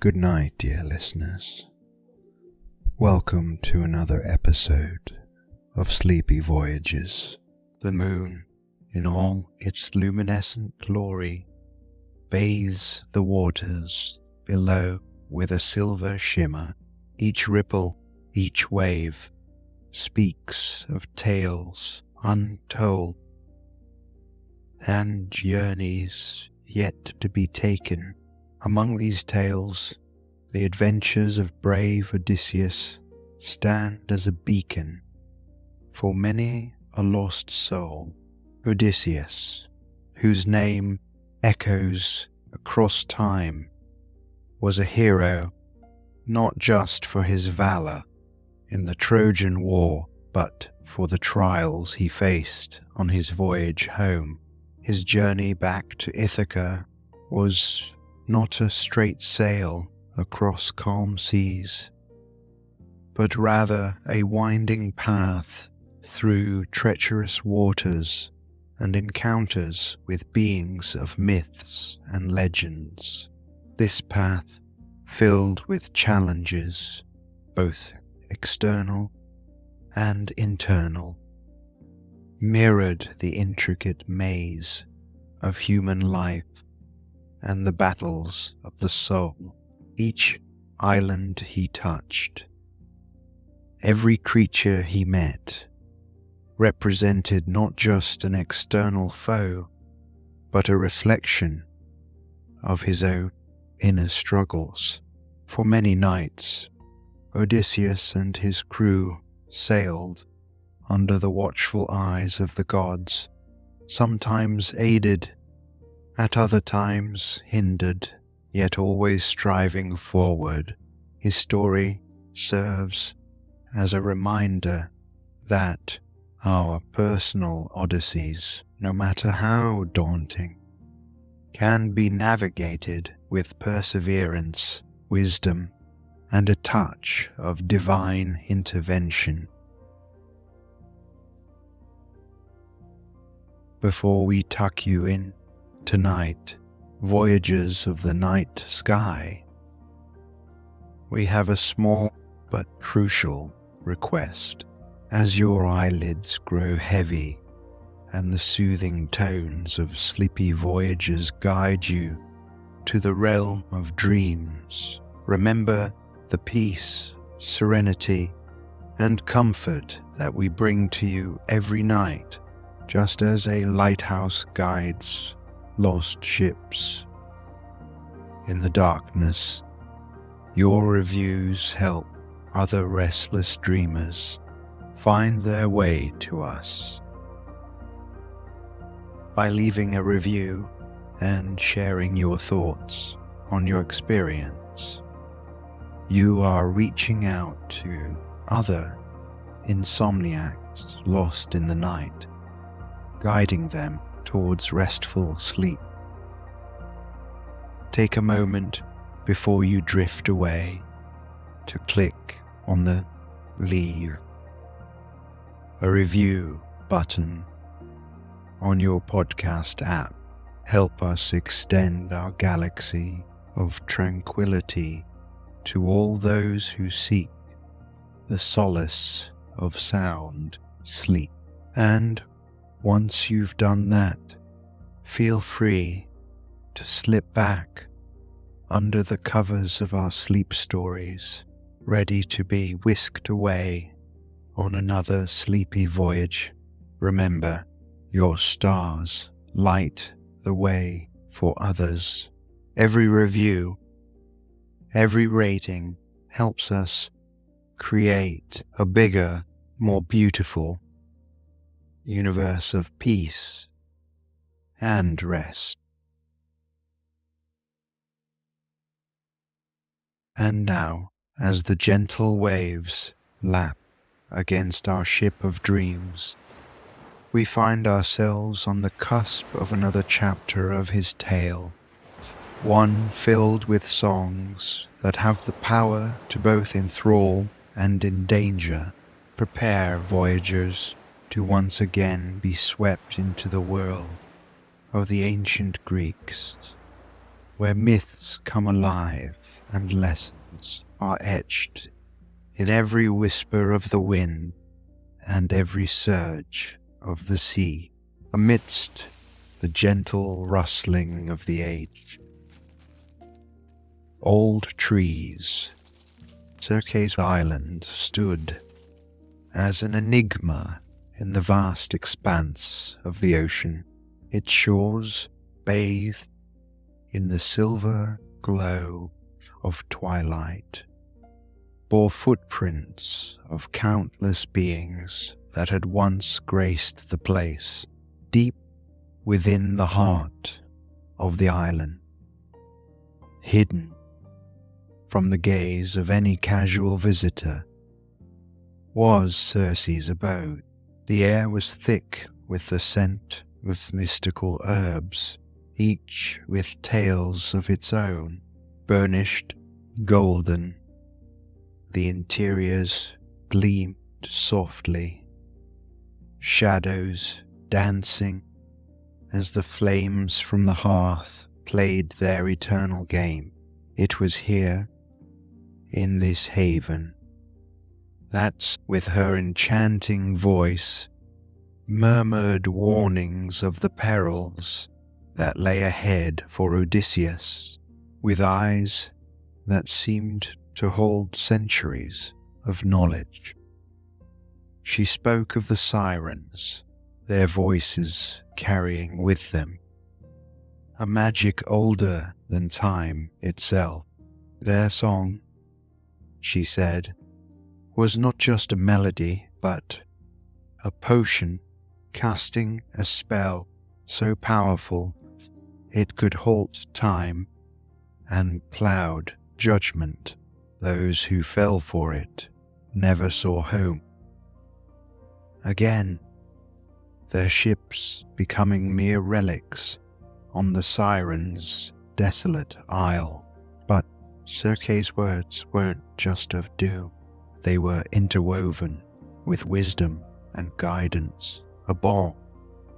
Good night, dear listeners. Welcome to another episode of Sleepy Voyages. The moon, in all its luminescent glory, bathes the waters below with a silver shimmer. Each ripple, each wave, speaks of tales untold and journeys yet to be taken. Among these tales, the adventures of brave Odysseus stand as a beacon for many a lost soul. Odysseus, whose name echoes across time, was a hero not just for his valor in the Trojan War, but for the trials he faced on his voyage home. His journey back to Ithaca was not a straight sail across calm seas, but rather a winding path through treacherous waters and encounters with beings of myths and legends. This path, filled with challenges, both external and internal, mirrored the intricate maze of human life and the battles of the soul. Each island he touched, every creature he met, represented not just an external foe, but a reflection of his own inner struggles. For many nights, Odysseus and his crew sailed under the watchful eyes of the gods, sometimes aided, at other times hindered, yet always striving forward. His story serves as a reminder that our personal odysseys, no matter how daunting, can be navigated with perseverance, wisdom, and a touch of divine intervention. Before we tuck you in tonight, voyagers of the night sky, we have a small but crucial request. As your eyelids grow heavy and the soothing tones of Sleepy Voyages guide you to the realm of dreams, remember the peace, serenity, and comfort that we bring to you every night, just as a lighthouse guides lost ships. In the darkness, your reviews help other restless dreamers find their way to us. By leaving a review and sharing your thoughts on your experience, you are reaching out to other insomniacs lost in the night, guiding them towards restful sleep. Take a moment before you drift away to click on the Leave a Review button on your podcast app. Help us extend our galaxy of tranquility to all those who seek the solace of sound sleep. And once you've done that, feel free to slip back under the covers of our sleep stories, ready to be whisked away on another sleepy voyage. Remember, your stars light the way for others. Every review, every rating helps us create a bigger, more beautiful universe of peace and rest. And now, as the gentle waves lap against our ship of dreams, we find ourselves on the cusp of another chapter of his tale, one filled with songs that have the power to both enthrall and endanger. Prepare, voyagers, to once again be swept into the world of the ancient Greeks, where myths come alive and lessons are etched in every whisper of the wind and every surge of the sea, amidst the gentle rustling of the age. Old trees, Circe's island stood as an enigma in the vast expanse of the ocean, its shores bathed in the silver glow of twilight, bore footprints of countless beings that had once graced the place, deep within the heart of the island, hidden from the gaze of any casual visitor, was Circe's abode. The air was thick with the scent of mystical herbs, each with tales of its own, burnished golden. The interiors gleamed softly, shadows dancing as the flames from the hearth played their eternal game. It was here, in this haven, that with her enchanting voice murmured warnings of the perils that lay ahead for Odysseus, with eyes that seemed to hold centuries of knowledge. She spoke of the Sirens, their voices carrying with them a magic older than time itself. Their song, she said, was not just a melody, but a potion casting a spell so powerful it could halt time and cloud judgment. Those who fell for it never saw home again, their ships becoming mere relics on the Sirens' desolate isle. But Circe's words weren't just of doom. They were interwoven with wisdom and guidance. A ball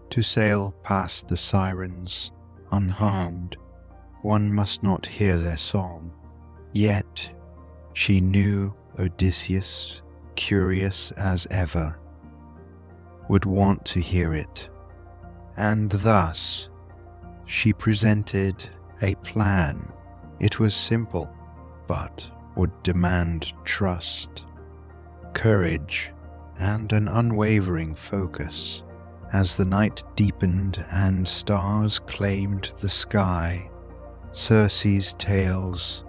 to sail past the Sirens unharmed, one must not hear their song. Yet she knew Odysseus, curious as ever, would want to hear it, and thus she presented a plan. It was simple, but would demand trust, courage, and an unwavering focus. As the night deepened and stars claimed the sky, Circe's tales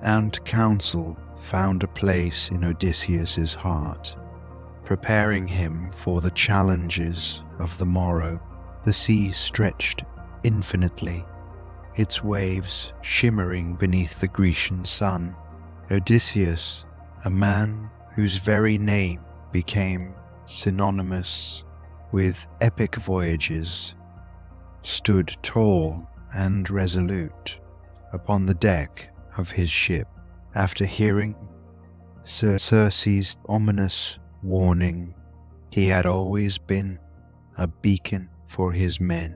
and counsel found a place in Odysseus's heart, preparing him for the challenges of the morrow. The sea stretched infinitely, its waves shimmering beneath the Grecian sun. Odysseus, a man whose very name became synonymous with epic voyages, stood tall and resolute upon the deck of his ship. After hearing Circe's ominous warning, he had always been a beacon for his men,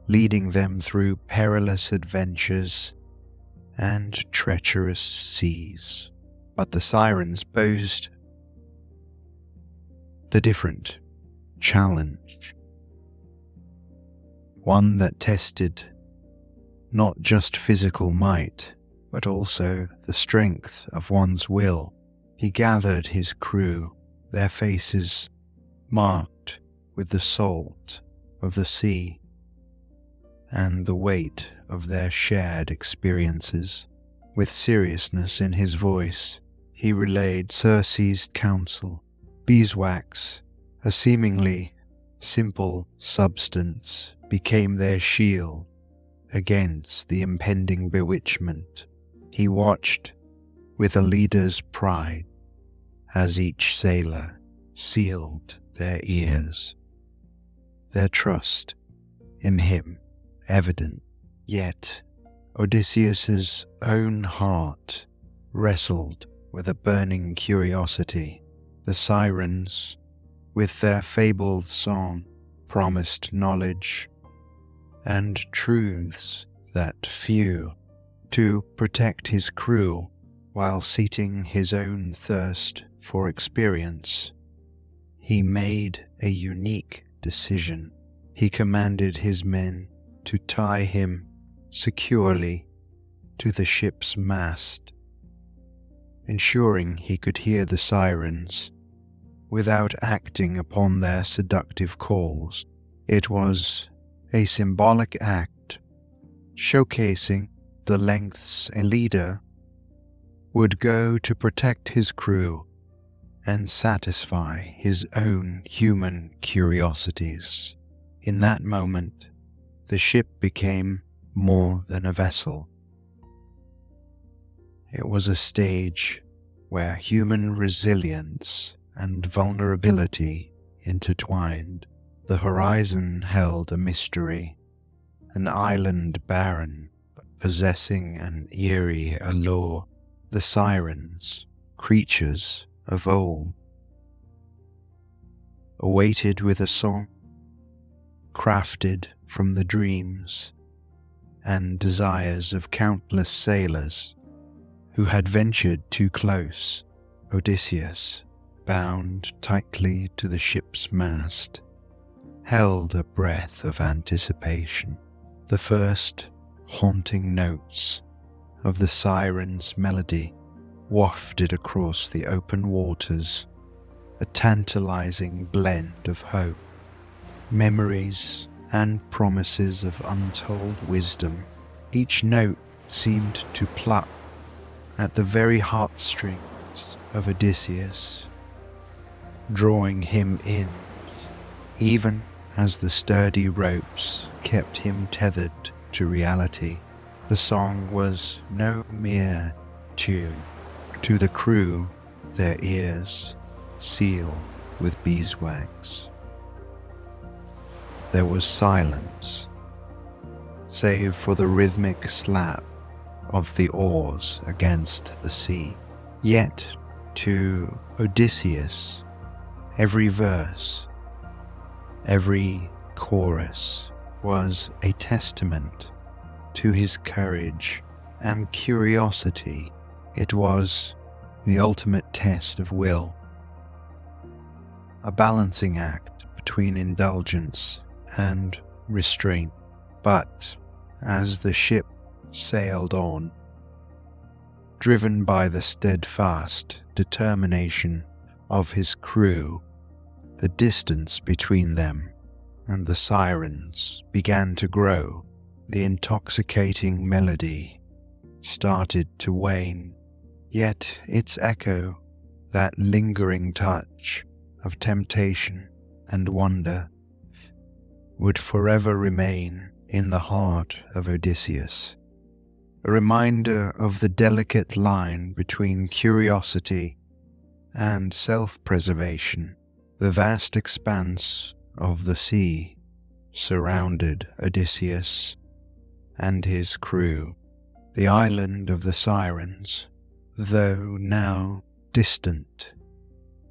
leading them through perilous adventures and treacherous seas. But the Sirens posed the different challenge, one that tested not just physical might, but also the strength of one's will. He gathered his crew, their faces marked with the salt of the sea and the weight of their shared experiences. With seriousness in his voice, he relayed Circe's counsel. Beeswax, a seemingly simple substance, became their shield against the impending bewitchment. He watched with a leader's pride as each sailor sealed their ears, their trust in him evident. Yet Odysseus's own heart wrestled with a burning curiosity. The Sirens, with their fabled song, promised knowledge and truths that few to protect his crew while seating his own thirst for experience, he made a unique decision. He commanded his men to tie him securely to the ship's mast, ensuring he could hear the sirens without acting upon their seductive calls. It was a symbolic act showcasing the lengths a leader would go to protect his crew and satisfy his own human curiosities. In that moment, the ship became more than a vessel. It was a stage where human resilience and vulnerability intertwined. The horizon held a mystery, an island barren but possessing an eerie allure. The sirens, creatures of old, awaited with a song crafted from the dreams and desires of countless sailors who had ventured too close. Odysseus, bound tightly to the ship's mast, held a breath of anticipation. The first haunting notes of the siren's melody wafted across the open waters, a tantalizing blend of hope, memories, and promises of untold wisdom. Each note seemed to pluck at the very heartstrings of Odysseus, drawing him in, even as the sturdy ropes kept him tethered to reality. The song was no mere tune. To the crew, their ears sealed with beeswax. There was silence, save for the rhythmic slap of the oars against the sea. Yet, to Odysseus, every verse, every chorus was a testament to his courage and curiosity. It was the ultimate test of will, a balancing act between indulgence and restraint. But as the ship sailed on, driven by the steadfast determination of his crew, the distance between them and the sirens began to grow. The intoxicating melody started to wane, yet its echo, that lingering touch of temptation and wonder, would forever remain in the heart of Odysseus, a reminder of the delicate line between curiosity and self-preservation. The vast expanse of the sea surrounded Odysseus and his crew. The island of the Sirens, though now distant,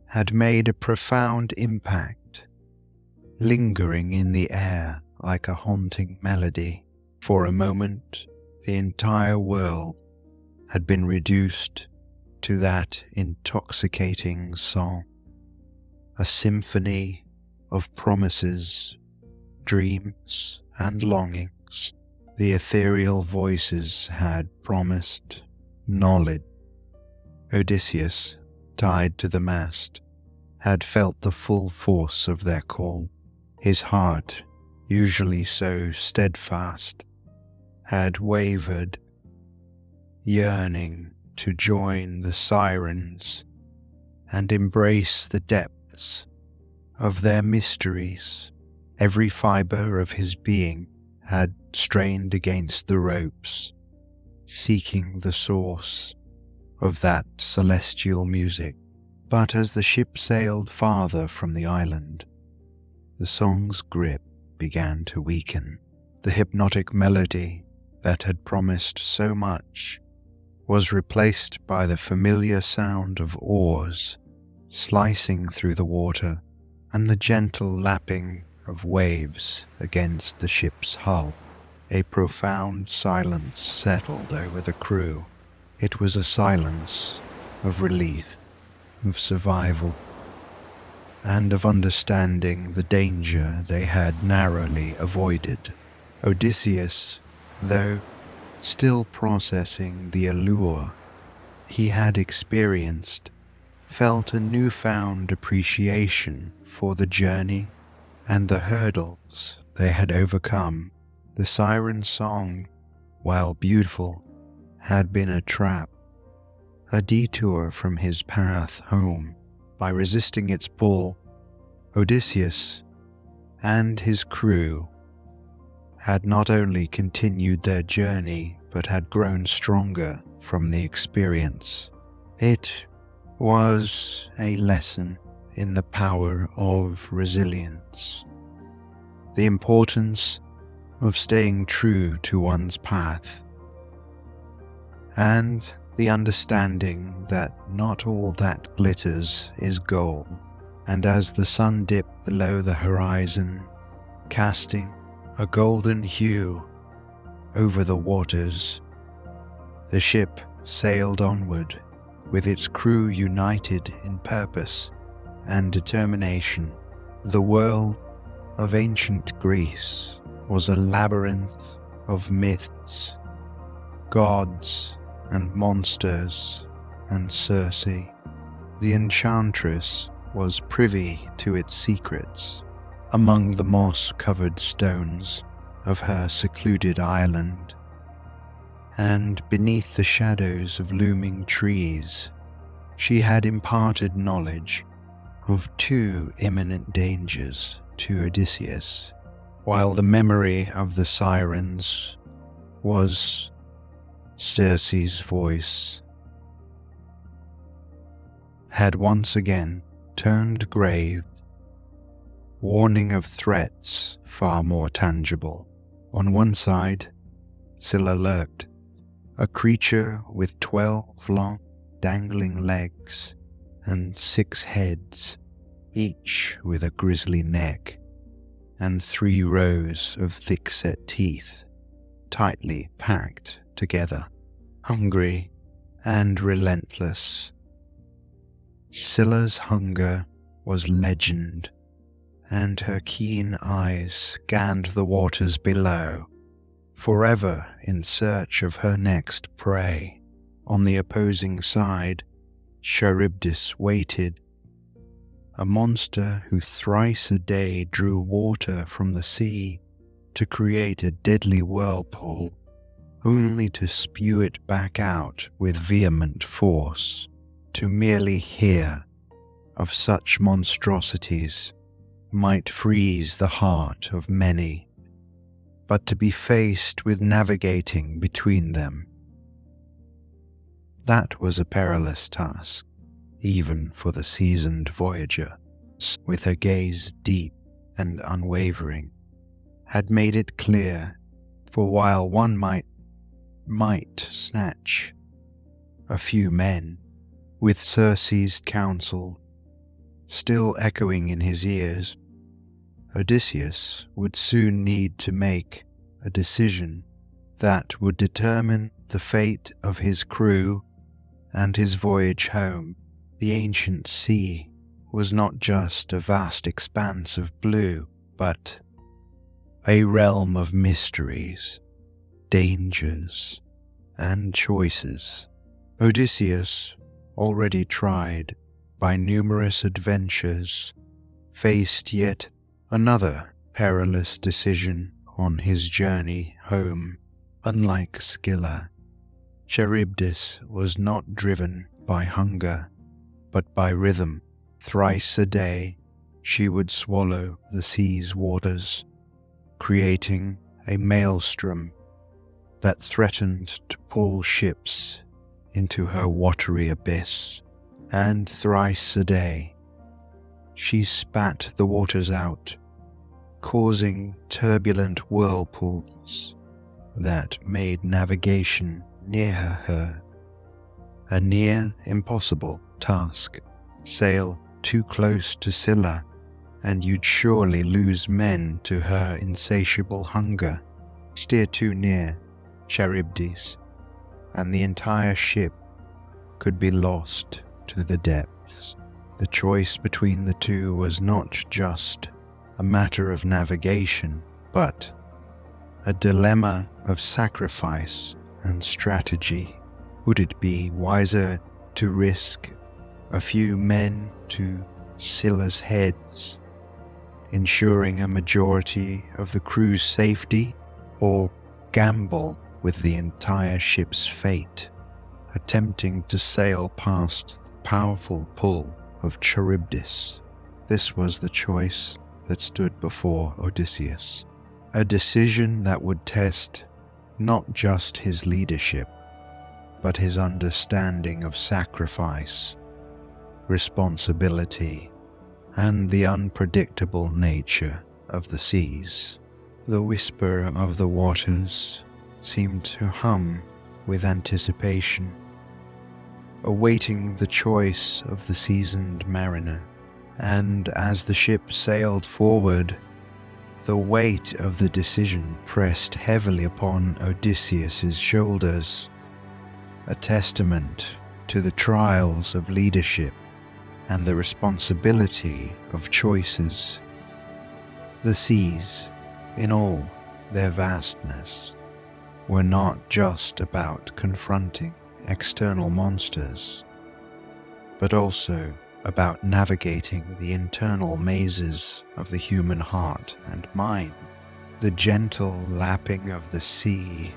had made a profound impact, lingering in the air like a haunting melody. For a moment, the entire world had been reduced to that intoxicating song, a symphony of promises, dreams, and longings. The ethereal voices had promised knowledge. Odysseus, tied to the mast, had felt the full force of their call. His heart, usually so steadfast, had wavered, yearning to join the sirens and embrace the depths of their mysteries. Every fiber of his being had strained against the ropes, seeking the source of that celestial music. But as the ship sailed farther from the island, the song's grip began to weaken. The hypnotic melody that had promised so much was replaced by the familiar sound of oars slicing through the water and the gentle lapping of waves against the ship's hull. A profound silence settled over the crew. It was a silence of relief, of survival, and of understanding the danger they had narrowly avoided. Odysseus, though still processing the allure he had experienced, felt a newfound appreciation for the journey and the hurdles they had overcome. The siren's song, while beautiful, had been a trap, a detour from his path home. By resisting its pull, Odysseus and his crew had not only continued their journey but had grown stronger from the experience. It was a lesson in the power of resilience, the importance of staying true to one's path, and the understanding that not all that glitters is gold. And as the sun dipped below the horizon, casting a golden hue over the waters, the ship sailed onward, with its crew united in purpose and determination. The world of ancient Greece was a labyrinth of myths, gods and monsters, and Circe, the enchantress, was privy to its secrets. Among the moss-covered stones of her secluded island, and beneath the shadows of looming trees, she had imparted knowledge of two imminent dangers to Odysseus, while the memory of the Sirens was Circe's voice had once again turned grave, warning of threats far more tangible. On one side, Scylla lurked, a creature with 12 long, dangling legs and 6 heads, each with a grisly neck and 3 rows of thick-set teeth, tightly packed together, hungry and relentless. Scylla's hunger was legend, and her keen eyes scanned the waters below, forever in search of her next prey. On the opposing side, Charybdis waited, a monster who thrice a day drew water from the sea to create a deadly whirlpool, only to spew it back out with vehement force. To merely hear of such monstrosities might freeze the heart of many, but to be faced with navigating between them, that was a perilous task, even for the seasoned voyager. With her gaze deep and unwavering, had made it clear, for while one might snatch a few men, with Circe's counsel still echoing in his ears, Odysseus would soon need to make a decision that would determine the fate of his crew and his voyage home. The ancient sea was not just a vast expanse of blue, but a realm of mysteries, dangers, and choices. Odysseus, already tried by numerous adventures, faced yet another perilous decision on his journey home. Unlike Scylla, Charybdis was not driven by hunger, but by rhythm. Thrice a day she would swallow the sea's waters, creating a maelstrom that threatened to pull ships into her watery abyss. And thrice a day she spat the waters out, causing turbulent whirlpools that made navigation near her a near impossible task. Sail too close to Scylla, and you'd surely lose men to her insatiable hunger. steer too near Charybdis, and the entire ship could be lost to the depths. The choice between the two was not just a matter of navigation, but a dilemma of sacrifice and strategy. Would it be wiser to risk a few men to Scylla's heads, ensuring a majority of the crew's safety, or gamble with the entire ship's fate, attempting to sail past the powerful pull of Charybdis? This was the choice that stood before Odysseus, a decision that would test not just his leadership, but his understanding of sacrifice, responsibility, and the unpredictable nature of the seas. The whisper of the waters seemed to hum with anticipation, awaiting the choice of the seasoned mariner. And as the ship sailed forward, the weight of the decision pressed heavily upon Odysseus's shoulders, a testament to the trials of leadership and the responsibility of choices. The seas, in all their vastness, were not just about confronting external monsters, but also about navigating the internal mazes of the human heart and mind. The gentle lapping of the sea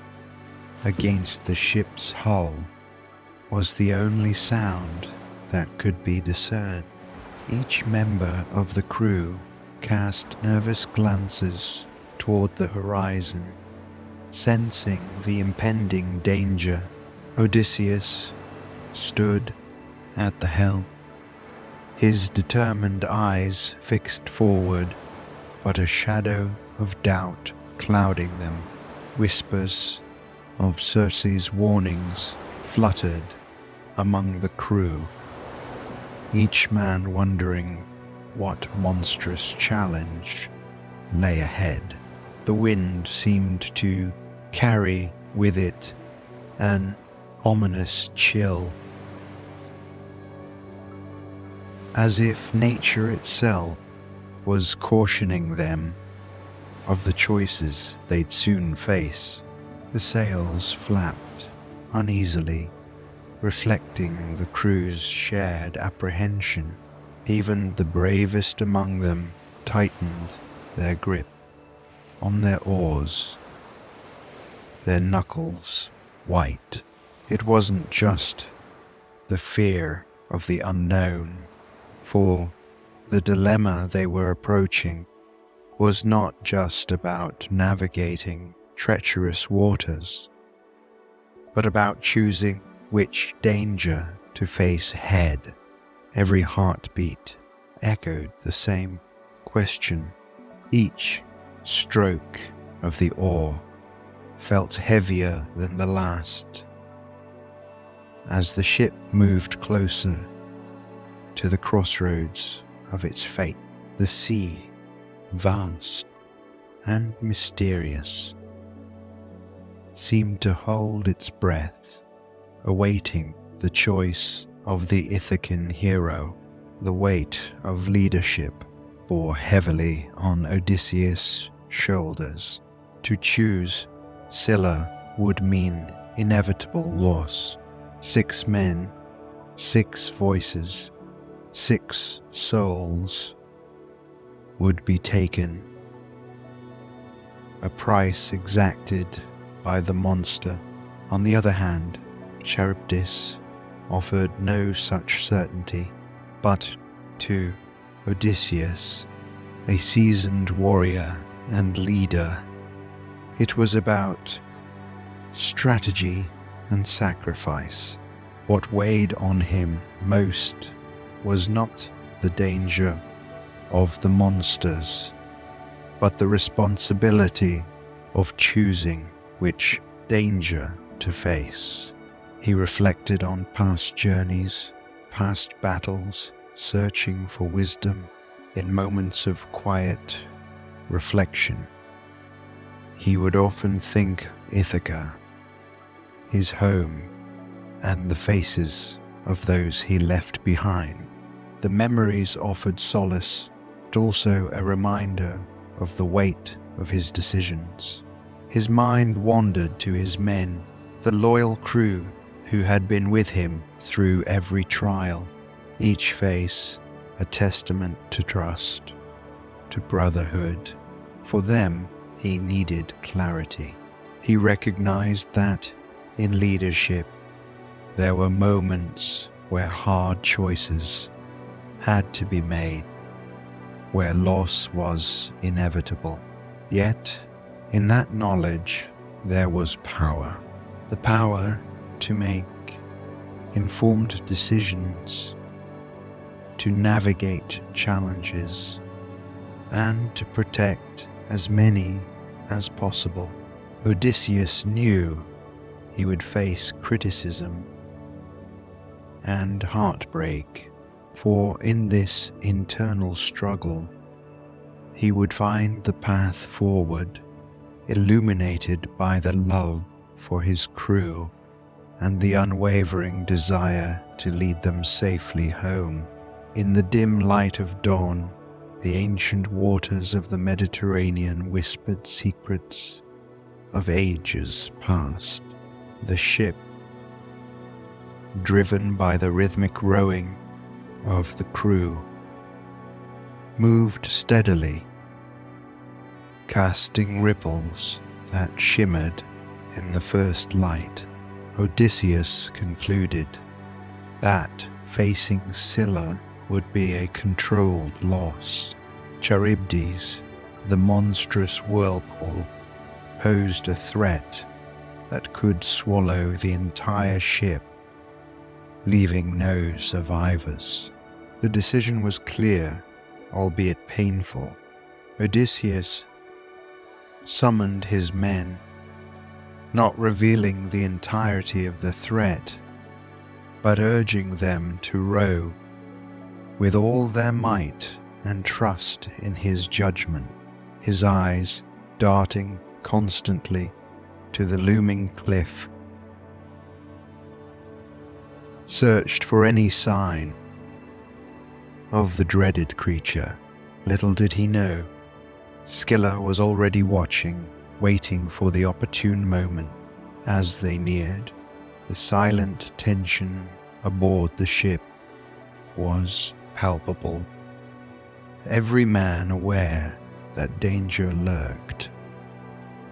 against the ship's hull was the only sound that could be discerned. Each member of the crew cast nervous glances toward the horizon, sensing the impending danger. Odysseus stood at the helm, his determined eyes fixed forward, but a shadow of doubt clouding them. Whispers of Circe's warnings fluttered among the crew, each man wondering what monstrous challenge lay ahead. The wind seemed to carry with it an ominous chill, as if nature itself was cautioning them of the choices they'd soon face. The sails flapped uneasily, reflecting the crew's shared apprehension. Even the bravest among them tightened their grip on their oars, their knuckles white. It wasn't just the fear of the unknown, for the dilemma they were approaching was not just about navigating treacherous waters, but about choosing which danger to face head. Every heartbeat echoed the same question. Each stroke of the oar felt heavier than the last. As the ship moved closer to the crossroads of its fate, the sea, vast and mysterious, seemed to hold its breath, awaiting the choice of the Ithacan hero. The weight of leadership bore heavily on Odysseus' shoulders. To choose Scylla would mean inevitable loss. 6 men, 6 voices, 6 souls would be taken, a price exacted by the monster. On the other hand, Charybdis offered no such certainty, but to Odysseus, a seasoned warrior and leader, it was about strategy and sacrifice. What weighed on him most was not the danger of the monsters, but the responsibility of choosing which danger to face. He reflected on past journeys, past battles, searching for wisdom. In moments of quiet reflection, he would often think Ithaca, his home, and the faces of those he left behind. The memories offered solace, but also a reminder of the weight of his decisions. His mind wandered to his men, the loyal crew who had been with him through every trial, each face a testament to trust, to brotherhood. For them, he needed clarity. He recognized that in leadership, there were moments where hard choices had to be made, where loss was inevitable. Yet, in that knowledge, there was power. The power to make informed decisions, to navigate challenges, and to protect as many as possible. Odysseus knew he would face criticism and heartbreak, for in this internal struggle, he would find the path forward, illuminated by the love for his crew and the unwavering desire to lead them safely home. In the dim light of dawn, the ancient waters of the Mediterranean whispered secrets of ages past. The ship, driven by the rhythmic rowing of the crew, moved steadily, casting ripples that shimmered in the first light. Odysseus concluded that facing Scylla would be a controlled loss. Charybdis, the monstrous whirlpool, posed a threat that could swallow the entire ship, leaving no survivors. The decision was clear, albeit painful. Odysseus summoned his men, not revealing the entirety of the threat, but urging them to row with all their might and trust in his judgment, his eyes darting constantly to the looming cliff, searched for any sign of the dreaded creature. Little did he know, Scylla was already watching, waiting for the opportune moment. As they neared, the silent tension aboard the ship was palpable, every man aware that danger lurked,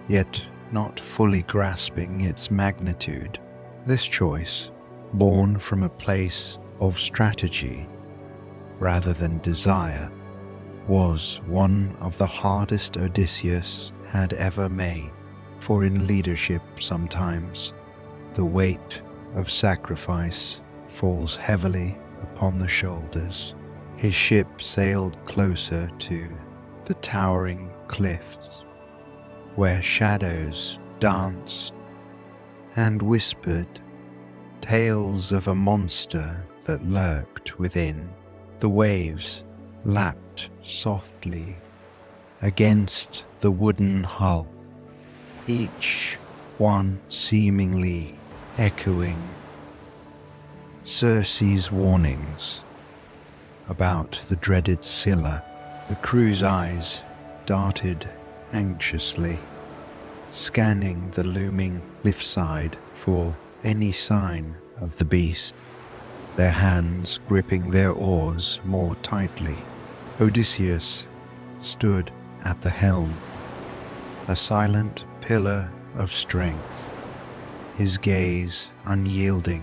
yet not fully grasping its magnitude. This choice, born from a place of strategy rather than desire, was one of the hardest Odysseus had ever made, for in leadership sometimes the weight of sacrifice falls heavily upon the shoulders. His ship sailed closer to the towering cliffs, where shadows danced and whispered tales of a monster that lurked within. The waves lapped softly against the wooden hull, each one seemingly echoing Circe's warnings about the dreaded Scylla. The crew's eyes darted anxiously, scanning the looming cliffside for any sign of the beast, their hands gripping their oars more tightly. Odysseus stood at the helm, a silent pillar of strength, his gaze unyielding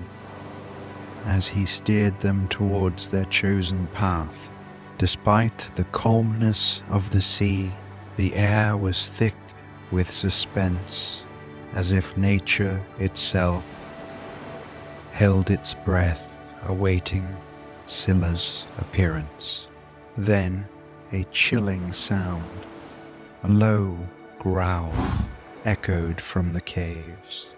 as he steered them towards their chosen path. Despite the calmness of the sea, the air was thick with suspense, as if nature itself held its breath, awaiting Scylla's appearance. Then a chilling sound, a low growl, echoed from the caves,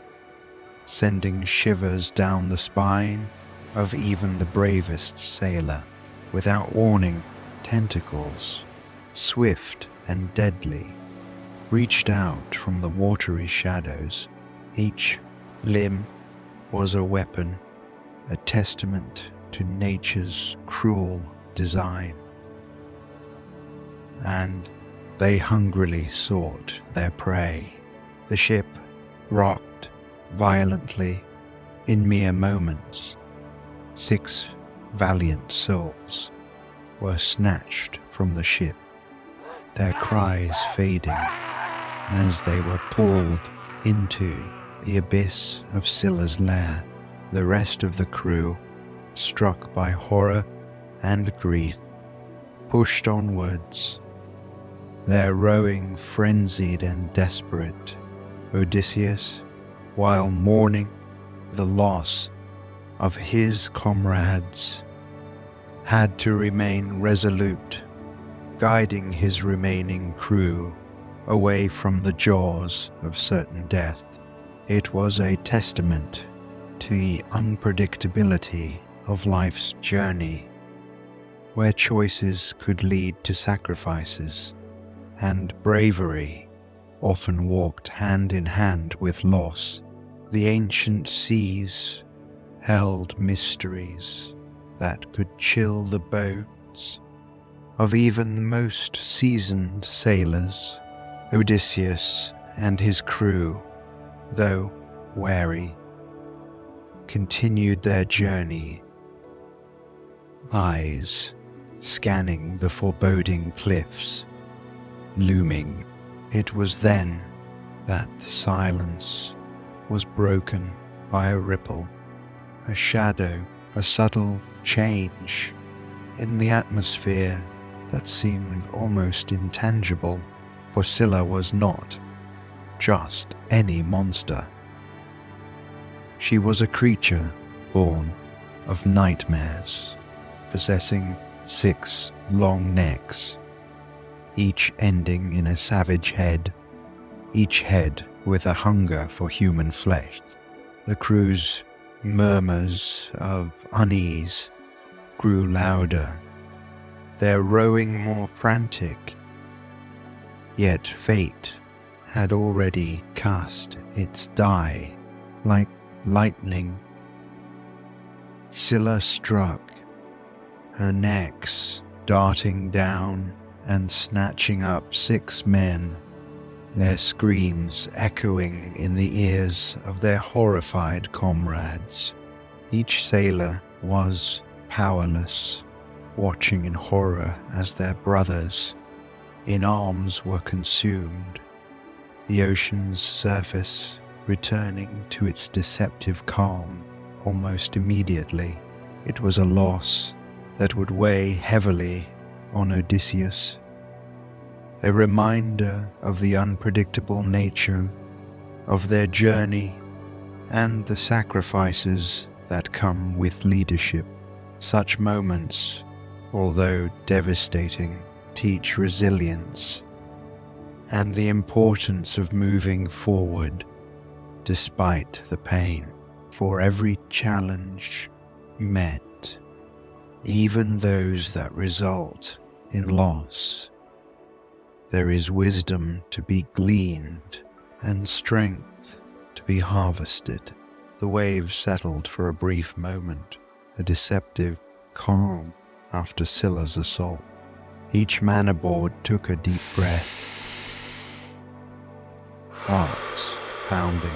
sending shivers down the spine of even the bravest sailor. Without warning, tentacles, swift and deadly, reached out from the watery shadows. Each limb was a weapon, a testament to nature's cruel design. And they hungrily sought their prey. The ship rocked violently in mere moments. 6 valiant souls were snatched from the ship, their cries fading as they were pulled into the abyss of Scylla's lair. The rest of the crew, struck by horror and grief, pushed onwards, their rowing frenzied and desperate. Odysseus, while mourning the loss of his comrades, had to remain resolute, guiding his remaining crew away from the jaws of certain death. It was a testament to the unpredictability of life's journey, where choices could lead to sacrifices, and bravery often walked hand in hand with loss. The ancient seas held mysteries that could chill the bones of even the most seasoned sailors. Odysseus and his crew, though wary, continued their journey, eyes scanning the foreboding cliffs looming. It was then that the silence was broken by a ripple, a shadow, a subtle change in the atmosphere that seemed almost intangible, for Scylla was not just any monster. She was a creature born of nightmares, possessing 6 long necks, each ending in a savage head, each head with a hunger for human flesh. The crew's murmurs of unease grew louder, their rowing more frantic. Yet fate had already cast its die. Like lightning, Scylla struck, her necks darting down and snatching up 6 men, their screams echoing in the ears of their horrified comrades. Each sailor was powerless, watching in horror as their brothers in arms were consumed, the ocean's surface returning to its deceptive calm almost immediately. It was a loss that would weigh heavily on Odysseus, a reminder of the unpredictable nature of their journey and the sacrifices that come with leadership. Such moments, although devastating, teach resilience and the importance of moving forward despite the pain. For every challenge met, even those that result in loss, there is wisdom to be gleaned and strength to be harvested. The waves settled for a brief moment, a deceptive calm after Scylla's assault. Each man aboard took a deep breath, hearts pounding.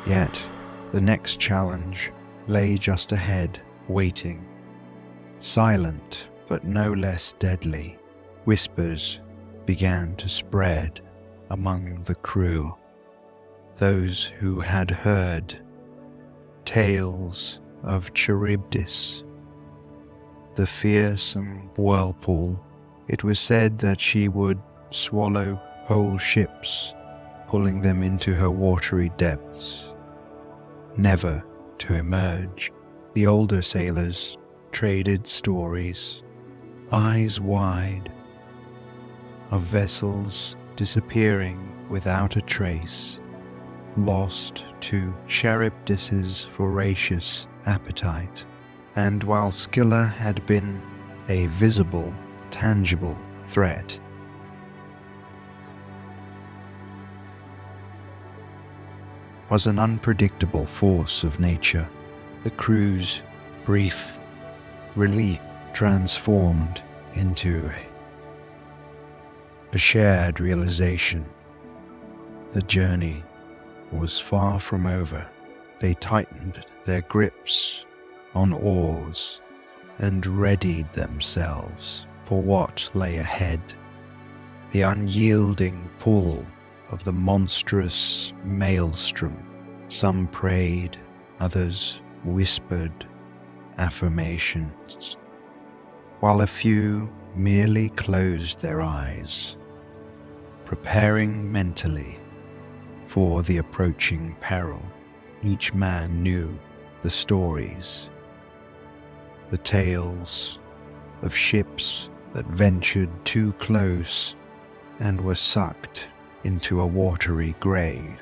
Yet the next challenge lay just ahead, waiting. Silent, but no less deadly, whispers began to spread among the crew. Those who had heard tales of Charybdis, the fearsome whirlpool. It was said that she would swallow whole ships, pulling them into her watery depths, never to emerge. The older sailors traded stories, eyes wide, of vessels disappearing without a trace, lost to Charybdis's voracious appetite. And while Scylla had been a visible, tangible threat, was an unpredictable force of nature. The crew's brief relief transformed into a shared realization. The journey was far from over. They tightened their grips on oars and readied themselves for what lay ahead. The unyielding pull of the monstrous maelstrom. Some prayed, others whispered affirmations, while a few merely closed their eyes, preparing mentally for the approaching peril. Each man knew the stories, the tales of ships that ventured too close and were sucked into a watery grave.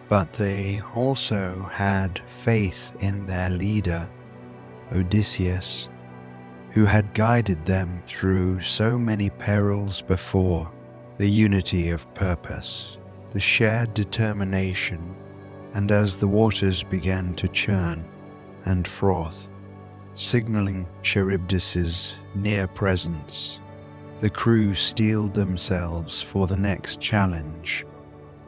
But they also had faith in their leader, Odysseus, who had guided them through so many perils before. The unity of purpose, the shared determination, and as the waters began to churn and froth, signaling Charybdis's near presence, the crew steeled themselves for the next challenge,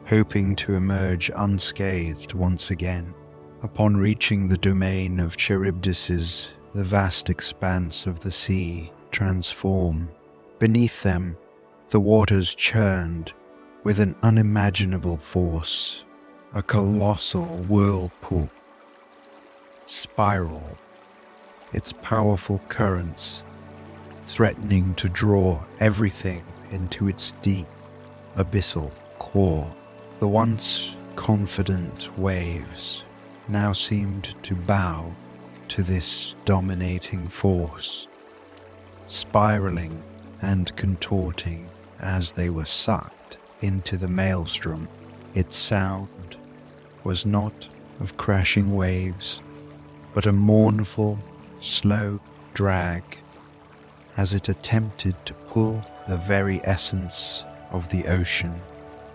hoping to emerge unscathed once again. Upon reaching the domain of Charybdis, the vast expanse of the sea transformed. Beneath them, the waters churned with an unimaginable force. A colossal whirlpool spiral, its powerful currents threatening to draw everything into its deep, abyssal core. The once confident waves now seemed to bow to this dominating force, spiraling and contorting as they were sucked into the maelstrom. Its sound was not of crashing waves, but a mournful, slow drag as it attempted to pull the very essence of the ocean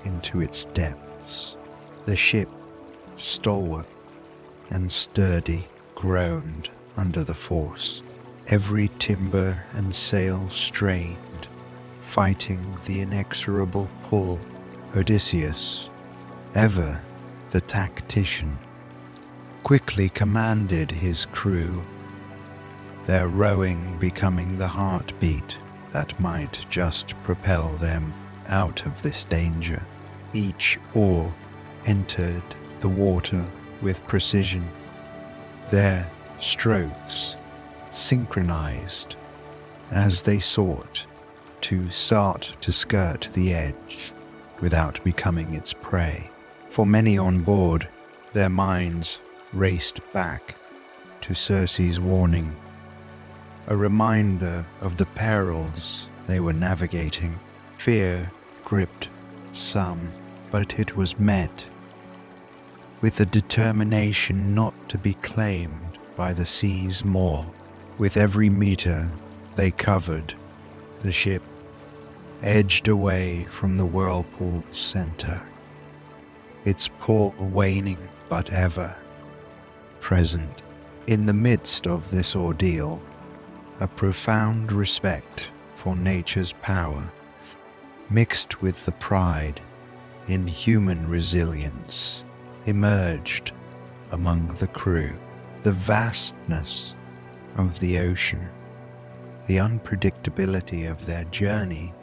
into its depths. The ship, stalwart and sturdy, groaned under the force, every timber and sail strained, fighting the inexorable pull. Odysseus, ever the tactician, quickly commanded his crew, their rowing becoming the heartbeat that might just propel them out of this danger. Each oar entered the water with precision, their strokes synchronized as they sought to skirt the edge without becoming its prey. For many on board, their minds raced back to Circe's warning, a reminder of the perils they were navigating. Fear gripped some, but it was met with a determination not to be claimed by the sea's maw. With every meter they covered, the ship edged away from the whirlpool's center, its pull waning but ever present. In the midst of this ordeal, a profound respect for nature's power, mixed with the pride in human resilience, emerged among the crew. The vastness of the ocean, the unpredictability of their journey,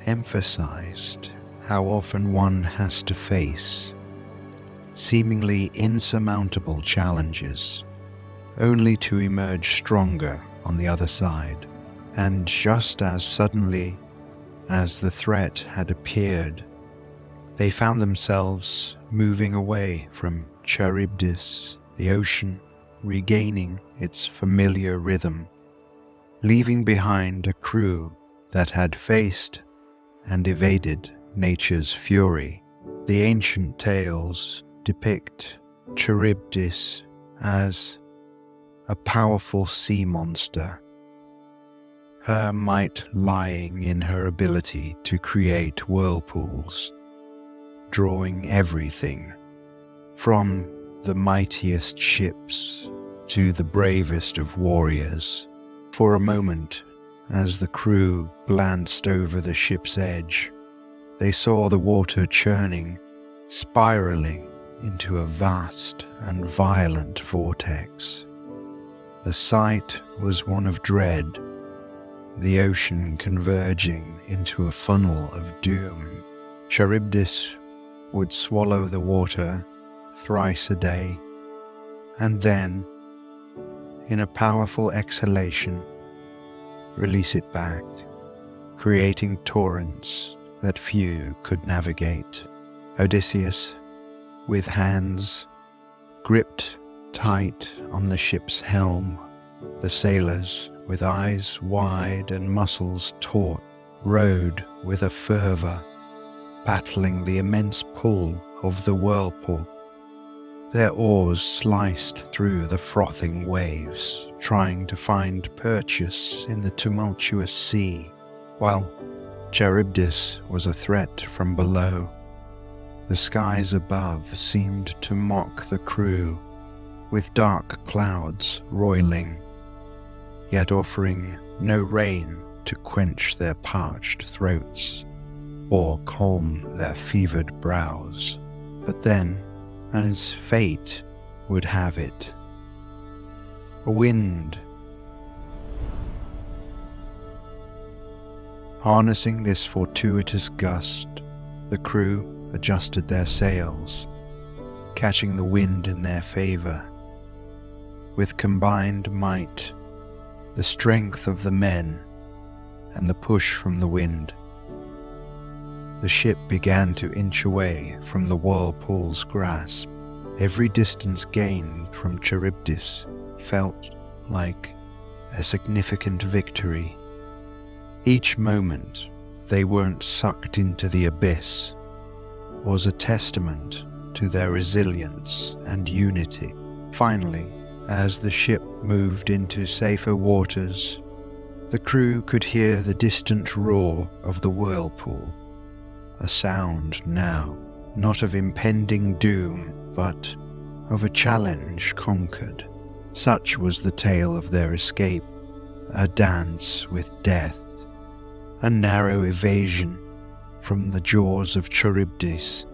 emphasized how often one has to face seemingly insurmountable challenges, only to emerge stronger on the other side. And just as suddenly as the threat had appeared, they found themselves moving away from Charybdis, the ocean regaining its familiar rhythm, leaving behind a crew that had faced and evaded nature's fury. The ancient tales depict Charybdis as a powerful sea monster, her might lying in her ability to create whirlpools, drawing everything From the mightiest ships to the bravest of warriors, for a moment, as the crew glanced over the ship's edge, they saw the water churning, spiraling into a vast and violent vortex. The sight was one of dread, the ocean converging into a funnel of doom. Charybdis would swallow the water thrice a day, and then, in a powerful exhalation, release it back, creating torrents that few could navigate. Odysseus, with hands gripped tight on the ship's helm, the sailors, with eyes wide and muscles taut, rowed with a fervor, battling the immense pull of the whirlpool. Their oars sliced through the frothing waves, trying to find purchase in the tumultuous sea, while Charybdis was a threat from below. The skies above seemed to mock the crew, with dark clouds roiling, yet offering no rain to quench their parched throats or calm their fevered brows. But then, as fate would have it, a wind. Harnessing this fortuitous gust, the crew adjusted their sails, catching the wind in their favor. With combined might, the strength of the men, and the push from the wind, the ship began to inch away from the whirlpool's grasp. Every distance gained from Charybdis felt like a significant victory. Each moment they weren't sucked into the abyss was a testament to their resilience and unity. Finally, as the ship moved into safer waters, the crew could hear the distant roar of the whirlpool, a sound now not of impending doom, but of a challenge conquered. Such was the tale of their escape, a dance with death, a narrow evasion from the jaws of Charybdis,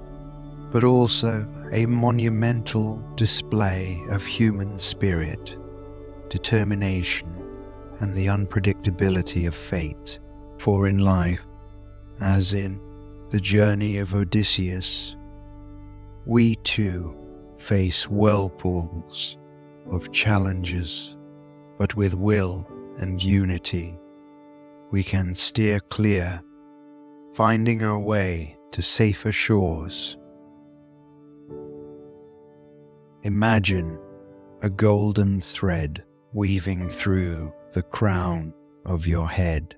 but also a monumental display of human spirit, determination, and the unpredictability of fate. For in life, as in the journey of Odysseus, we too face whirlpools of challenges, but with will and unity, we can steer clear, finding our way to safer shores. Imagine a golden thread weaving through the crown of your head,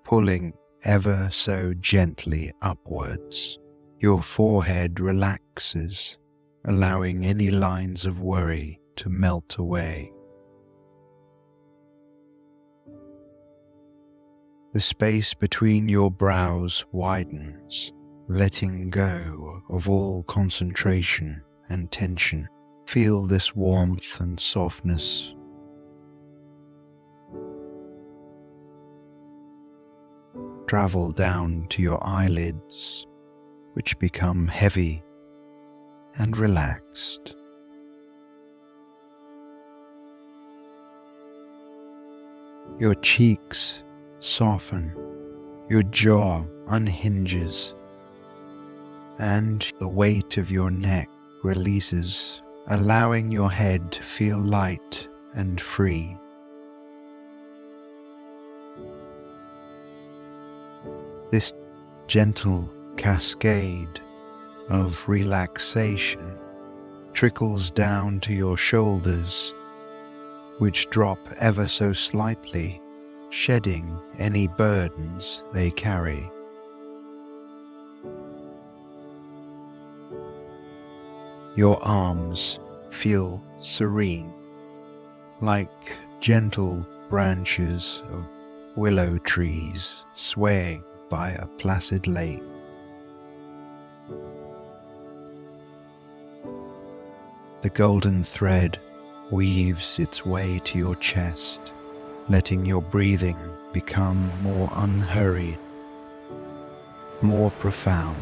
pulling ever so gently upwards. Your forehead relaxes, allowing any lines of worry to melt away. The space between your brows widens, letting go of all concentration and tension. Feel this warmth and softness. Travel down to your eyelids, which become heavy and relaxed. Your cheeks soften, your jaw unhinges, and the weight of your neck releases, allowing your head to feel light and free. This gentle cascade of relaxation trickles down to your shoulders, which drop ever so slightly, shedding any burdens they carry. Your arms feel serene, like gentle branches of willow trees swaying by a placid lake. The golden thread weaves its way to your chest, letting your breathing become more unhurried, more profound.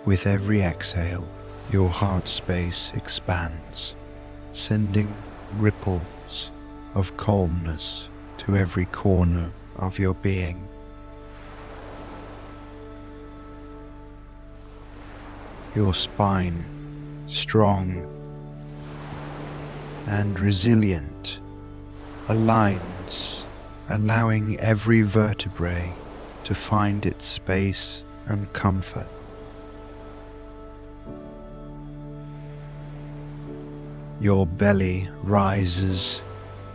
With every exhale, your heart space expands, sending ripples of calmness to every corner of your being. Your spine, strong and resilient, aligns, allowing every vertebrae to find its space and comfort. Your belly rises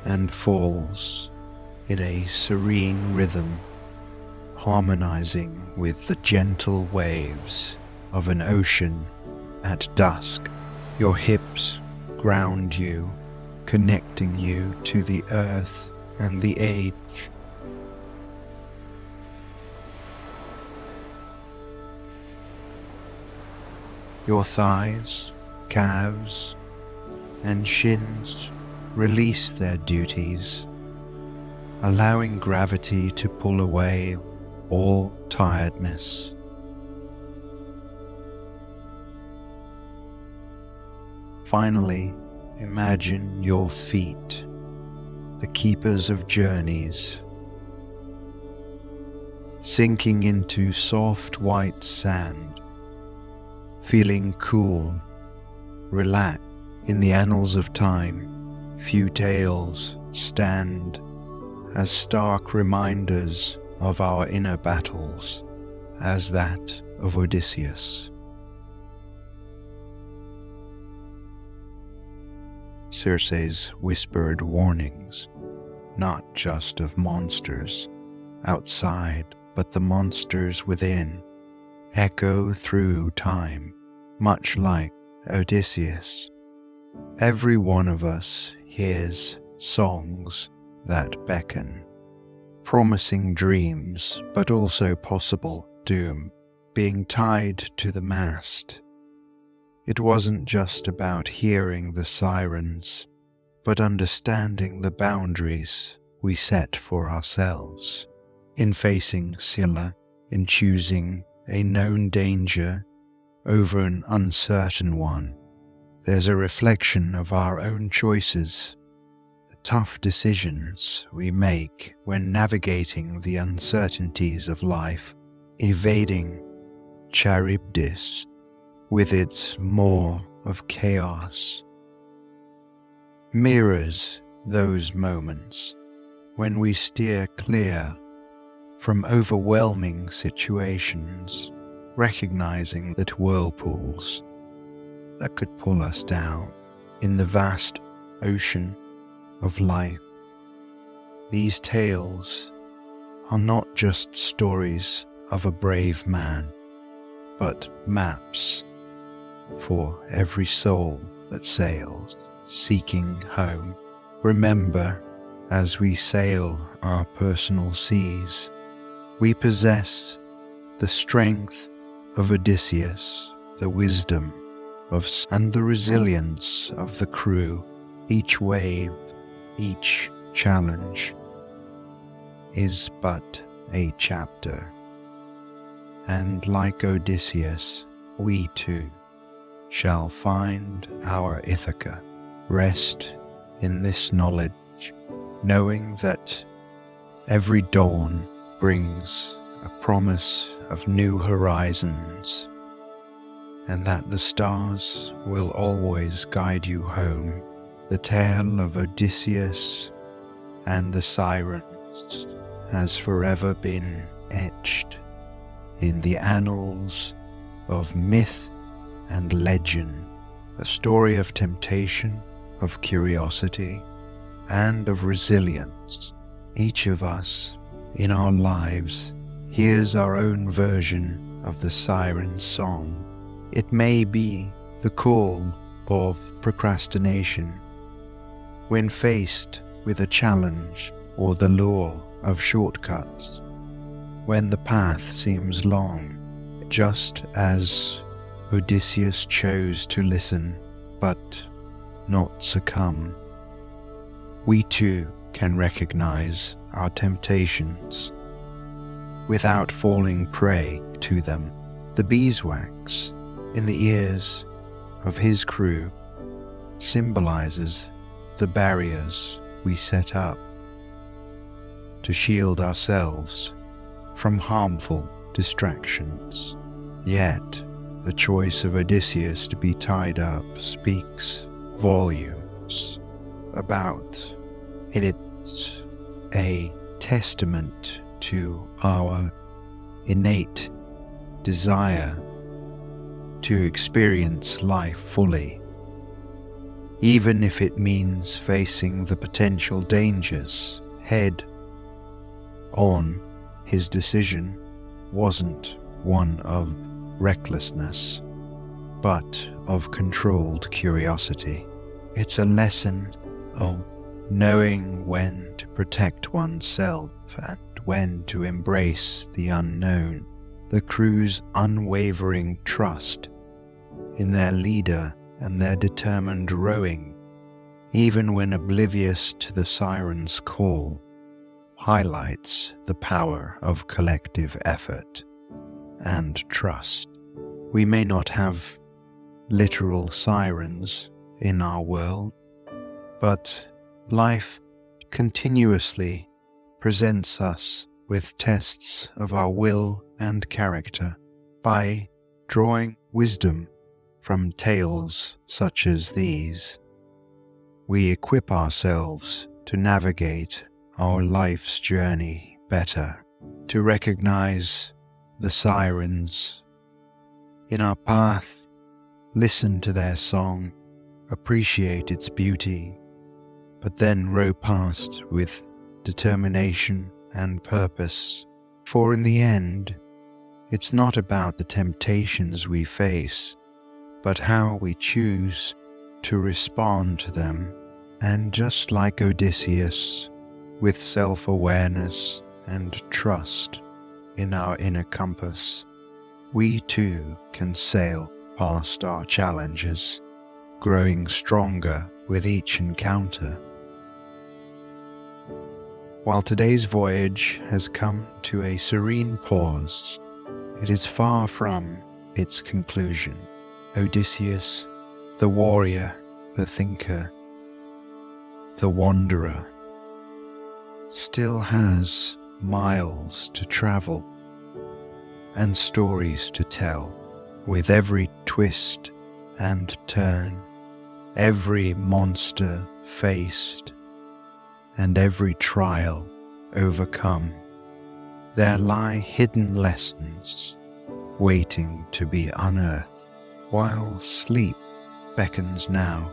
and falls in a serene rhythm, harmonizing with the gentle waves of an ocean at dusk. Your hips ground you, connecting you to the earth and the age. Your thighs, calves, and shins release their duties, allowing gravity to pull away all tiredness. Finally, imagine your feet, the keepers of journeys, sinking into soft white sand, feeling cool, relaxed. In the annals of time, few tales stand as stark reminders of our inner battles as that of Odysseus. Circe's whispered warnings, not just of monsters outside, but the monsters within, echo through time, much like Odysseus. Every one of us hears songs that beckon, promising dreams, but also possible doom, being tied to the mast. It wasn't just about hearing the sirens, but understanding the boundaries we set for ourselves, in facing Scylla, in choosing a known danger over an uncertain one. There's a reflection of our own choices, the tough decisions we make when navigating the uncertainties of life, evading Charybdis with its maw of chaos. Mirrors those moments when we steer clear from overwhelming situations, recognizing that whirlpools that could pull us down in the vast ocean of life. These tales are not just stories of a brave man, but maps for every soul that sails, seeking home. Remember, as we sail our personal seas, we possess the strength of Odysseus, the wisdom and the resilience of the crew. Each wave, each challenge is but a chapter. And like Odysseus, we too shall find our Ithaca. Rest in this knowledge, knowing that every dawn brings a promise of new horizons, and that the stars will always guide you home. The tale of Odysseus and the Sirens has forever been etched in the annals of myth and legend, a story of temptation, of curiosity, and of resilience. Each of us in our lives hears our own version of the siren's song. It may be the call of procrastination when faced with a challenge, or the lure of shortcuts when the path seems long. just as Odysseus chose to listen but not succumb, we too can recognize our temptations without falling prey to them. The beeswax in the ears of his crew symbolizes the barriers we set up to shield ourselves from harmful distractions. Yet, the choice of Odysseus to be tied up speaks volumes about it. It's a testament to our innate desire to experience life fully, even if it means facing the potential dangers head on. His decision wasn't one of recklessness, but of controlled curiosity. It's a lesson of knowing when to protect oneself and when to embrace the unknown. The crew's unwavering trust in their leader and their determined rowing, even when oblivious to the Sirens' call, highlights the power of collective effort and trust. We may not have literal sirens in our world, but life continuously presents us with tests of our will and character. By drawing wisdom from tales such as these, we equip ourselves to navigate our life's journey better, to recognize the sirens in our path, listen to their song, appreciate its beauty, but then row past with determination and purpose. For in the end, it's not about the temptations we face, but how we choose to respond to them. And just like Odysseus, with self-awareness and trust in our inner compass, we too can sail past our challenges, growing stronger with each encounter. While today's voyage has come to a serene pause, it is far from its conclusion. Odysseus, the warrior, the thinker, the wanderer, still has miles to travel and stories to tell. With every twist and turn, every monster faced, and every trial overcome, there lie hidden lessons waiting to be unearthed. While sleep beckons now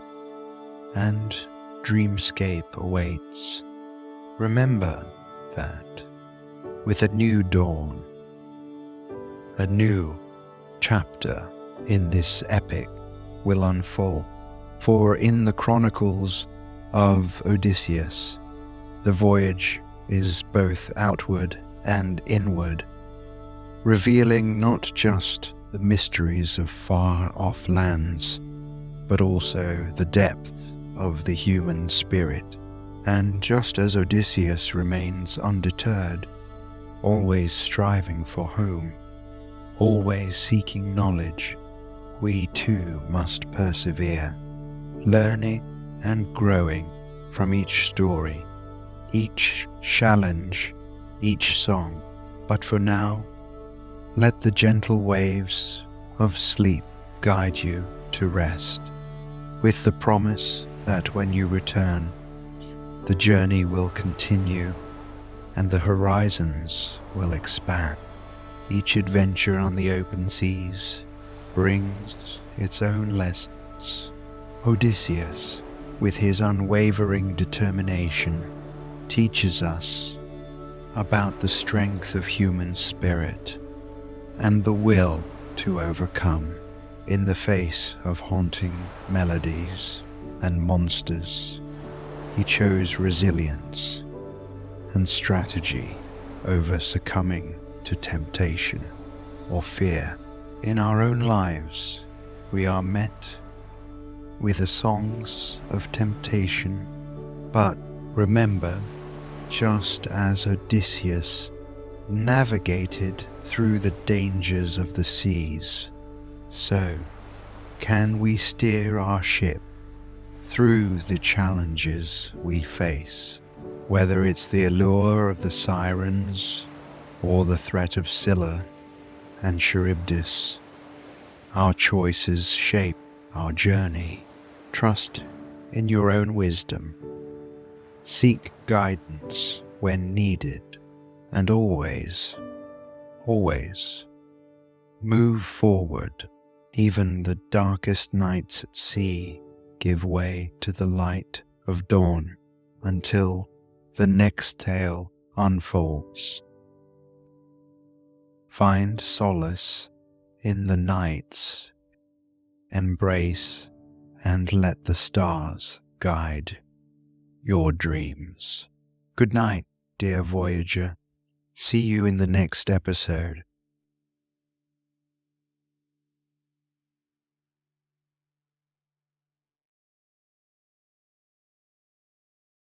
and dreamscape awaits, remember that with a new dawn, a new chapter in this epic will unfold. For in the chronicles of Odysseus, the voyage is both outward and inward, revealing not just the mysteries of far-off lands, but also the depth of the human spirit. And just as Odysseus remains undeterred, always striving for home, always seeking knowledge, we too must persevere, learning and growing from each story, each challenge, each song. But for now, let the gentle waves of sleep guide you to rest, with the promise that when you return, the journey will continue and the horizons will expand. Each adventure on the open seas brings its own lessons. Odysseus, with his unwavering determination, teaches us about the strength of human spirit and the will to overcome in the face of haunting melodies and monsters. He chose resilience and strategy over succumbing to temptation or fear. In our own lives, we are met with the songs of temptation, but remember, just as Odysseus navigated through the dangers of the seas, so can we steer our ship through the challenges we face, whether it's the allure of the Sirens or the threat of Scylla and Charybdis. Our choices shape our journey. Trust in your own wisdom. Seek guidance when needed, and always, always move forward. Even the darkest nights at sea give way to the light of dawn until the next tale unfolds. Find solace in the nights, embrace and let the stars guide your dreams. Good night, dear Voyager. See you in the next episode.